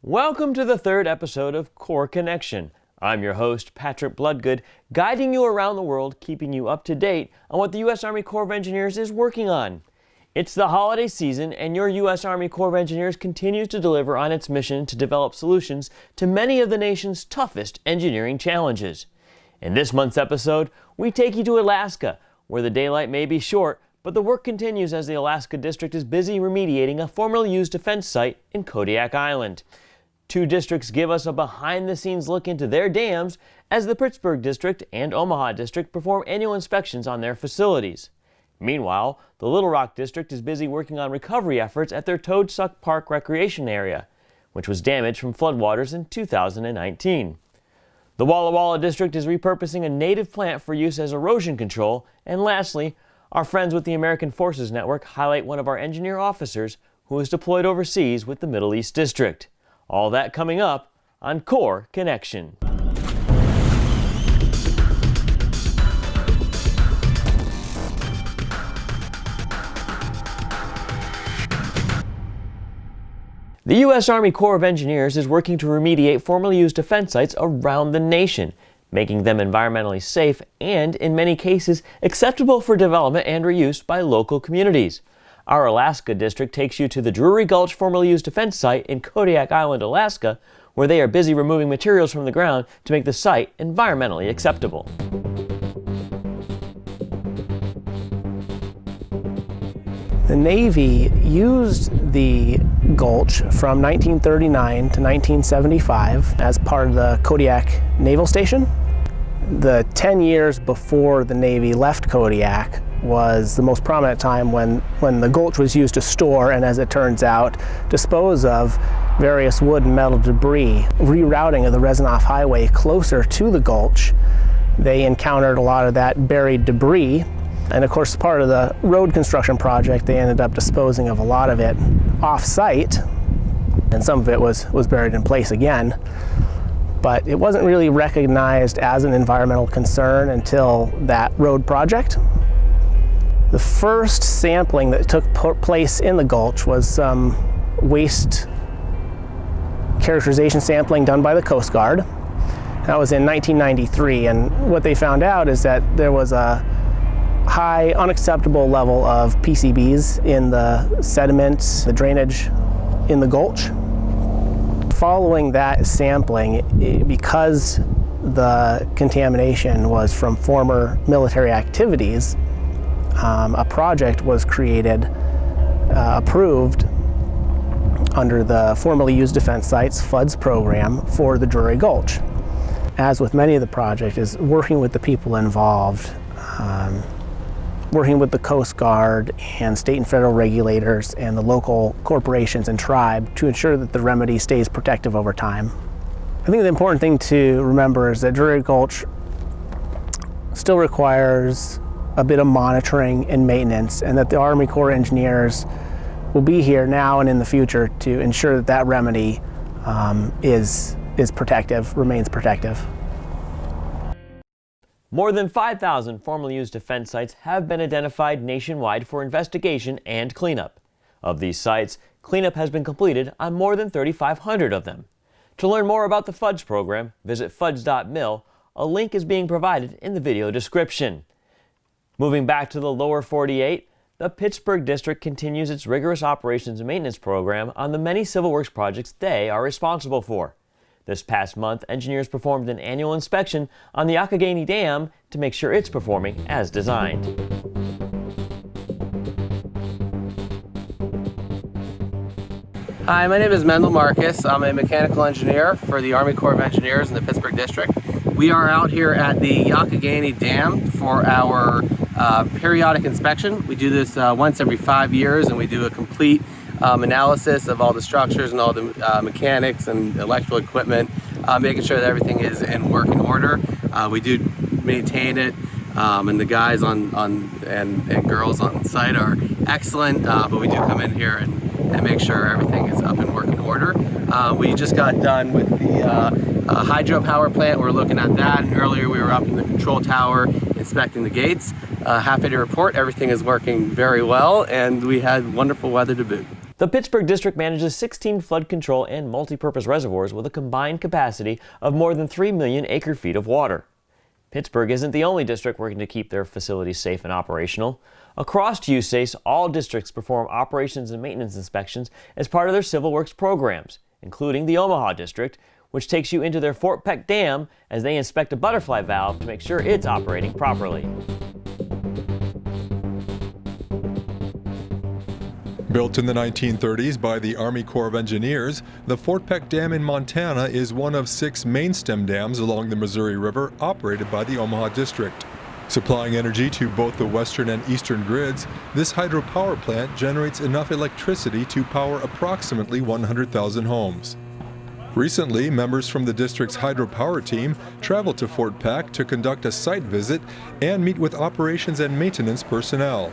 Welcome to the third episode of Corps Connection. I'm your host, Patrick Bloodgood, guiding you around the world, keeping you up to date on what the U.S. Army Corps of Engineers is working on. It's the holiday season, and your U.S. Army Corps of Engineers continues to deliver on its mission to develop solutions to many of the nation's toughest engineering challenges. In this month's episode, we take you to Alaska, where the daylight may be short, but the work continues as the Alaska District is busy remediating a formerly used defense site in Kodiak Island. Two districts give us a behind-the-scenes look into their dams as the Pittsburgh District and Omaha District perform annual inspections on their facilities. Meanwhile, the Little Rock District is busy working on recovery efforts at their Toad Suck Park recreation area, which was damaged from floodwaters in 2019. The Walla Walla District is repurposing a native plant for use as erosion control. And lastly, our friends with the American Forces Network highlight one of our engineer officers who is deployed overseas with the Middle East District. All that coming up on Corps Connection. The U.S. Army Corps of Engineers is working to remediate formerly used defense sites around the nation, making them environmentally safe and, in many cases, acceptable for development and reuse by local communities. Our Alaska District takes you to the Drury Gulch formerly used defense site in Kodiak Island, Alaska, where they are busy removing materials from the ground to make the site environmentally acceptable. The Navy used the gulch from 1939 to 1975 as part of the Kodiak Naval Station. The 10 years before the Navy left Kodiak was the most prominent time when the gulch was used to store and, as it turns out, dispose of various wood and metal debris. Rerouting of the Rezanoff Highway closer to the gulch, they encountered a lot of that buried debris. And of course, as part of the road construction project, they ended up disposing of a lot of it off-site, and some of it was buried in place again. But it wasn't really recognized as an environmental concern until that road project. The first sampling that took place in the gulch was some waste characterization sampling done by the Coast Guard. That was in 1993, and what they found out is that there was a high unacceptable level of PCBs in the sediment, the drainage in the gulch. Following that sampling, because the contamination was from former military activities, a project was created, approved under the formerly used defense sites FUDS program for the Drury Gulch. As with many of the projects, is working with the people involved, working with the Coast Guard and state and federal regulators and the local corporations and tribe to ensure that the remedy stays protective over time. I think the important thing to remember is that Drury Gulch still requires a bit of monitoring and maintenance, and that the Army Corps of Engineers will be here now and in the future to ensure that that remedy is protective, remains protective. More than 5,000 formerly used defense sites have been identified nationwide for investigation and cleanup. Of these sites, cleanup has been completed on more than 3,500 of them. To learn more about the FUDS program, visit fuds.mil. A link is being provided in the video description. Moving back to the lower 48, the Pittsburgh District continues its rigorous operations and maintenance program on the many civil works projects they are responsible for. This past month, engineers performed an annual inspection on the Youghiogheny Dam to make sure it's performing as designed. Hi, my name is Mendel Marcus. I'm a mechanical engineer for the Army Corps of Engineers in the Pittsburgh District. We are out here at the Youghiogheny Dam for our periodic inspection. We do this once every 5 years, and we do a complete analysis of all the structures and all the mechanics and electrical equipment, making sure that everything is in working order. We do maintain it, and the guys and girls on site are excellent, but we do come in here and make sure everything is up in working order. We just got done with the hydropower plant. We're looking at that, and earlier we were up in the control tower inspecting the gates. Happy to report everything is working very well, and we had wonderful weather to boot. The Pittsburgh District manages 16 flood control and multi-purpose reservoirs with a combined capacity of more than 3 million acre-feet of water. Pittsburgh isn't the only district working to keep their facilities safe and operational. Across USACE, all districts perform operations and maintenance inspections as part of their civil works programs, including the Omaha District, which takes you into their Fort Peck Dam as they inspect a butterfly valve to make sure it's operating properly. Built in the 1930s by the Army Corps of Engineers, the Fort Peck Dam in Montana is one of 6 main stem dams along the Missouri River operated by the Omaha District. Supplying energy to both the western and eastern grids, this hydropower plant generates enough electricity to power approximately 100,000 homes. Recently, members from the district's hydropower team traveled to Fort Peck to conduct a site visit and meet with operations and maintenance personnel.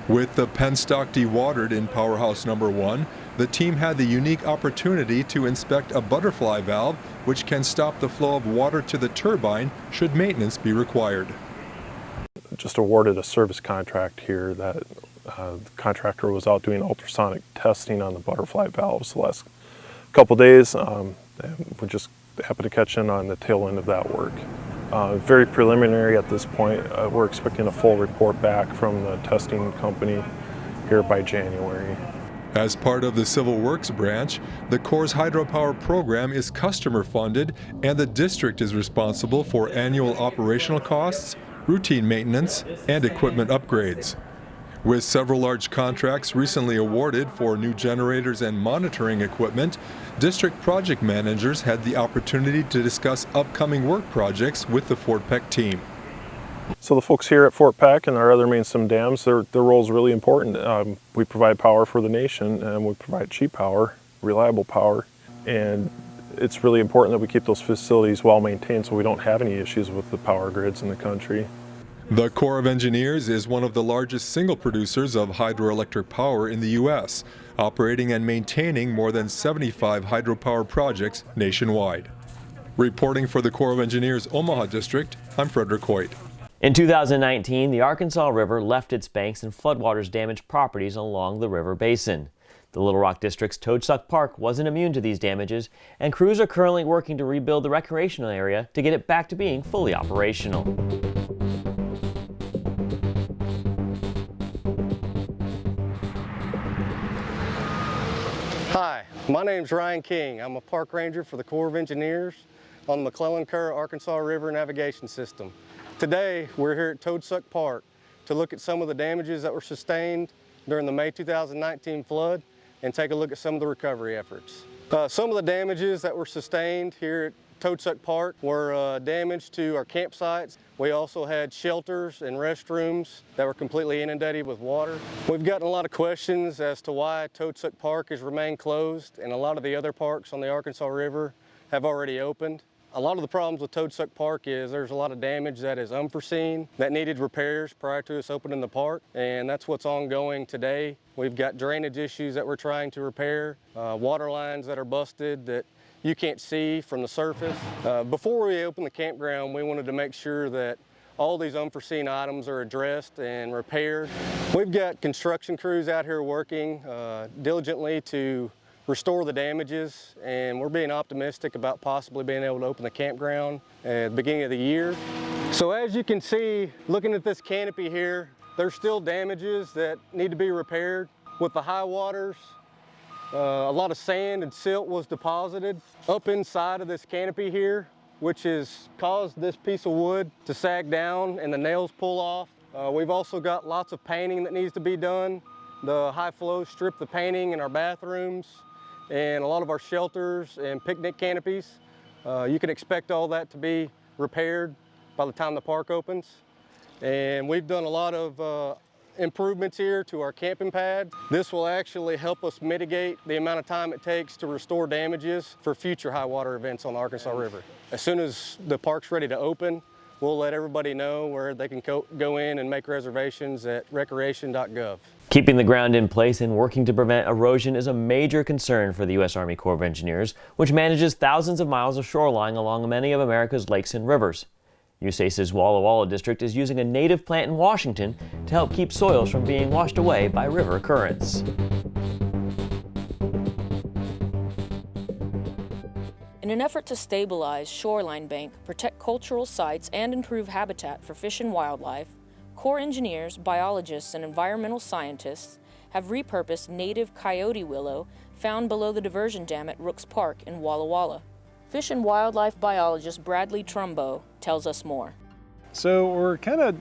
With the penstock dewatered in Powerhouse Number 1, the team had the unique opportunity to inspect a butterfly valve which can stop the flow of water to the turbine should maintenance be required. Just awarded a service contract here that the contractor was out doing ultrasonic testing on the butterfly valves the last couple days. And we just happened to catch in on the tail end of that work. Very preliminary at this point. We're expecting a full report back from the testing company here by January. As part of the Civil Works branch, the Corps' hydropower program is customer funded and the district is responsible for annual operational costs, routine maintenance, and equipment upgrades. With several large contracts recently awarded for new generators and monitoring equipment, district project managers had the opportunity to discuss upcoming work projects with the Fort Peck team. So the folks here at Fort Peck and our other main stem dams, their role is really important. We provide power for the nation, and we provide cheap power, reliable power, and it's really important that we keep those facilities well maintained so we don't have any issues with the power grids in the country. The Corps of Engineers is one of the largest single producers of hydroelectric power in the U.S., operating and maintaining more than 75 hydropower projects nationwide. Reporting for the Corps of Engineers Omaha District, I'm Frederick Hoyt. In 2019, the Arkansas River left its banks and floodwaters damaged properties along the river basin. The Little Rock District's Toadsuck Park wasn't immune to these damages, and crews are currently working to rebuild the recreational area to get it back to being fully operational. Hi, my name's Ryan King. I'm a park ranger for the Corps of Engineers on the McClellan-Kerr Arkansas River Navigation System. Today, we're here at Toadsuck Park to look at some of the damages that were sustained during the May 2019 flood and take a look at some of the recovery efforts. Some of the damages that were sustained here at Toadsuck Park were damage to our campsites. We also had shelters and restrooms that were completely inundated with water. We've gotten a lot of questions as to why Toadsuck Park has remained closed, and a lot of the other parks on the Arkansas River have already opened. A lot of the problems with Toadsuck Park is there's a lot of damage that is unforeseen that needed repairs prior to us opening the park, and that's what's ongoing today. We've got drainage issues that we're trying to repair, water lines that are busted that you can't see from the surface. Before we opened the campground, we wanted to make sure that all these unforeseen items are addressed and repaired. We've got construction crews out here working diligently to restore the damages, and we're being optimistic about possibly being able to open the campground at the beginning of the year. So as you can see, looking at this canopy here, there's still damages that need to be repaired. With the high waters, a lot of sand and silt was deposited up inside of this canopy here, which has caused this piece of wood to sag down and the nails pull off. We've also got lots of painting that needs to be done. The high flow stripped the painting in our bathrooms and a lot of our shelters and picnic canopies. You can expect all that to be repaired by the time the park opens. And we've done a lot of improvements here to our camping pad. This will actually help us mitigate the amount of time it takes to restore damages for future high water events on the Arkansas River. As soon as the park's ready to open, we'll let everybody know where they can go in and make reservations at recreation.gov. Keeping the ground in place and working to prevent erosion is a major concern for the U.S. Army Corps of Engineers, which manages thousands of miles of shoreline along many of America's lakes and rivers. USACE's Walla Walla district is using a native plant in Washington to help keep soils from being washed away by river currents. In an effort to stabilize shoreline bank, protect cultural sites, and improve habitat for fish and wildlife, Corps engineers, biologists, and environmental scientists have repurposed native coyote willow found below the diversion dam at Rooks Park in Walla Walla. Fish and wildlife biologist Bradley Trumbo tells us more. So we're kind of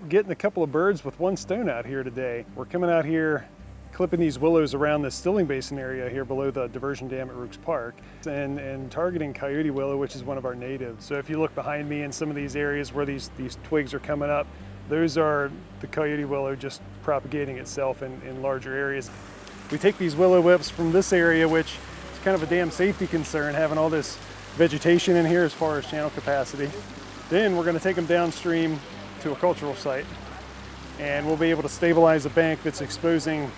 getting a couple of birds with one stone out here today. We're coming out here clipping these willows around the Stilling Basin area here below the diversion dam at Rooks Park and targeting coyote willow, which is one of our natives. So if you look behind me in some of these areas where these twigs are coming up, those are the coyote willow just propagating itself in larger areas. We take these willow whips from this area, which is kind of a damn safety concern, having all this vegetation in here as far as channel capacity. Then we're going to take them downstream to a cultural site, and we'll be able to stabilize a bank that's exposing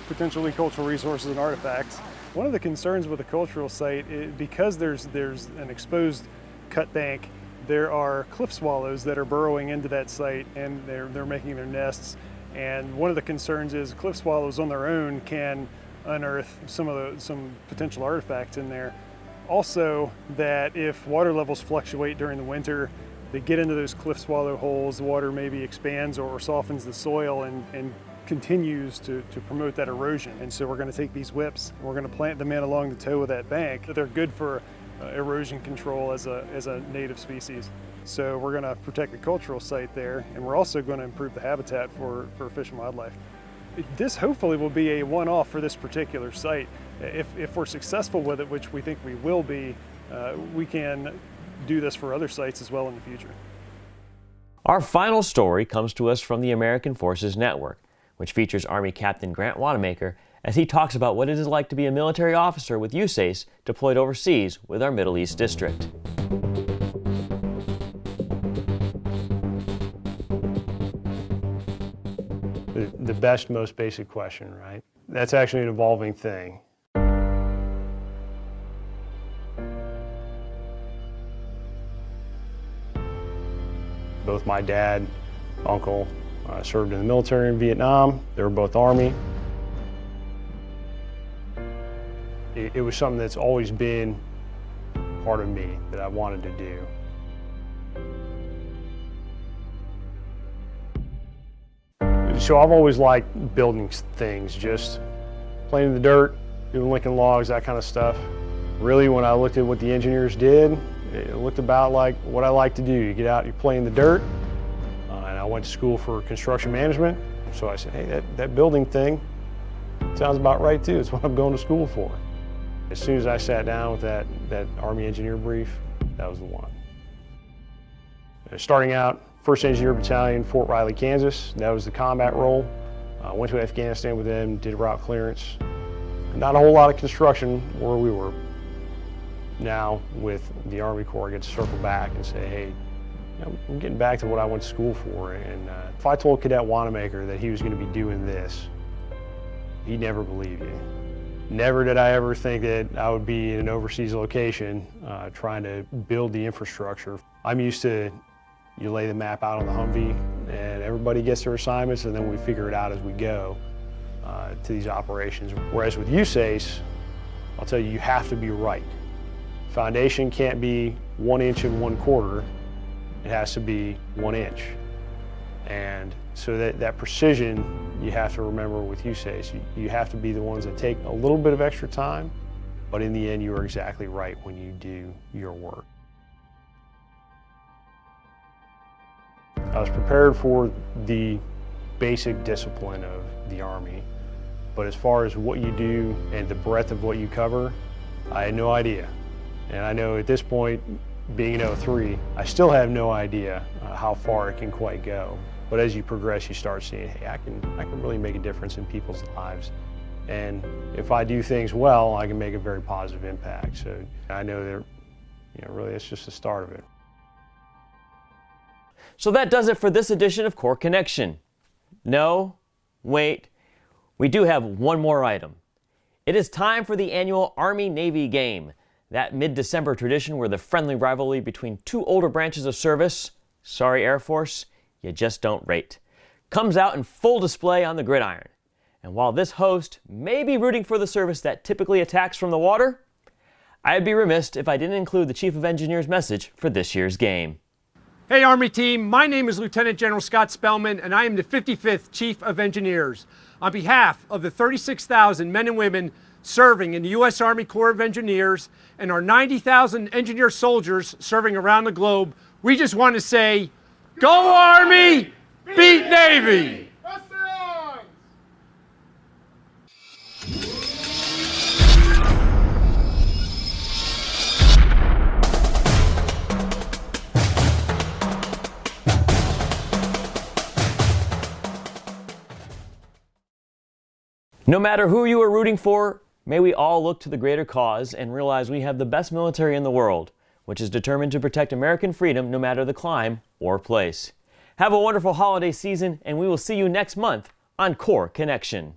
potentially cultural resources and artifacts. One of the concerns with a cultural site is because there's an exposed cut bank, there are cliff swallows that are burrowing into that site, and they're making their nests. And one of the concerns is cliff swallows on their own can unearth some potential artifacts in there. Also, that if water levels fluctuate during the winter, they get into those cliff swallow holes, the water maybe expands or softens the soil and continues to promote that erosion. And so we're going to take these whips and we're going to plant them in along the toe of that bank. They're good for erosion control as a native species. So we're going to protect the cultural site there, and we're also going to improve the habitat for fish and wildlife. This hopefully will be a one-off for this particular site. If we're successful with it, which we think we will be, we can do this for other sites as well in the future. Our final story comes to us from the American Forces Network, which features Army Captain Grant Wanamaker as he talks about what it is like to be a military officer with USACE deployed overseas with our Middle East District. The best, most basic question, right? That's actually an evolving thing. Both my dad, uncle, served in the military in Vietnam. They were both Army. It was something that's always been part of me that I wanted to do. So I've always liked building things, just playing in the dirt, doing Lincoln Logs, that kind of stuff. Really, when I looked at what the engineers did, it looked about like what I like to do. You get out, you play in the dirt, and I went to school for construction management. So I said, hey, that building thing sounds about right too. It's what I'm going to school for. As soon as I sat down with that Army engineer brief, that was the one. Starting out, 1st Engineer Battalion, Fort Riley, Kansas. That was the combat role. Went to Afghanistan with them, did route clearance. Not a whole lot of construction where we were. Now, with the Army Corps, I get to circle back and say, hey, I'm getting back to what I went to school for. And if I told Cadet Wanamaker that he was going to be doing this, he'd never believe you. Never did I ever think that I would be in an overseas location trying to build the infrastructure. I'm used to, you lay the map out on the Humvee and everybody gets their assignments and then we figure it out as we go to these operations. Whereas with USACE, I'll tell you, you have to be right. Foundation can't be 1 inch and 1/4, it has to be 1 inch. And so that precision you have to remember with USACE. You have to be the ones that take a little bit of extra time, but in the end you are exactly right when you do your work. I was prepared for the basic discipline of the Army, but as far as what you do and the breadth of what you cover, I had no idea. And I know at this point, being in 03, I still have no idea how far it can quite go. But as you progress, you start seeing, hey, I can really make a difference in people's lives. And if I do things well, I can make a very positive impact. So I know that, really it's just the start of it. So that does it for this edition of Corps Connection. No, wait, we do have one more item. It is time for the annual Army-Navy game, that mid-December tradition where the friendly rivalry between two older branches of service, sorry Air Force, you just don't rate, comes out in full display on the gridiron. And while this host may be rooting for the service that typically attacks from the water, I'd be remiss if I didn't include the Chief of Engineers' message for this year's game. Hey Army team, my name is Lieutenant General Scott Spellman and I am the 55th Chief of Engineers. On behalf of the 36,000 men and women serving in the U.S. Army Corps of Engineers and our 90,000 engineer soldiers serving around the globe, we just want to say, go Army, beat Navy! No matter who you are rooting for, may we all look to the greater cause and realize we have the best military in the world, which is determined to protect American freedom no matter the clime or place. Have a wonderful holiday season, and we will see you next month on Corps Connection.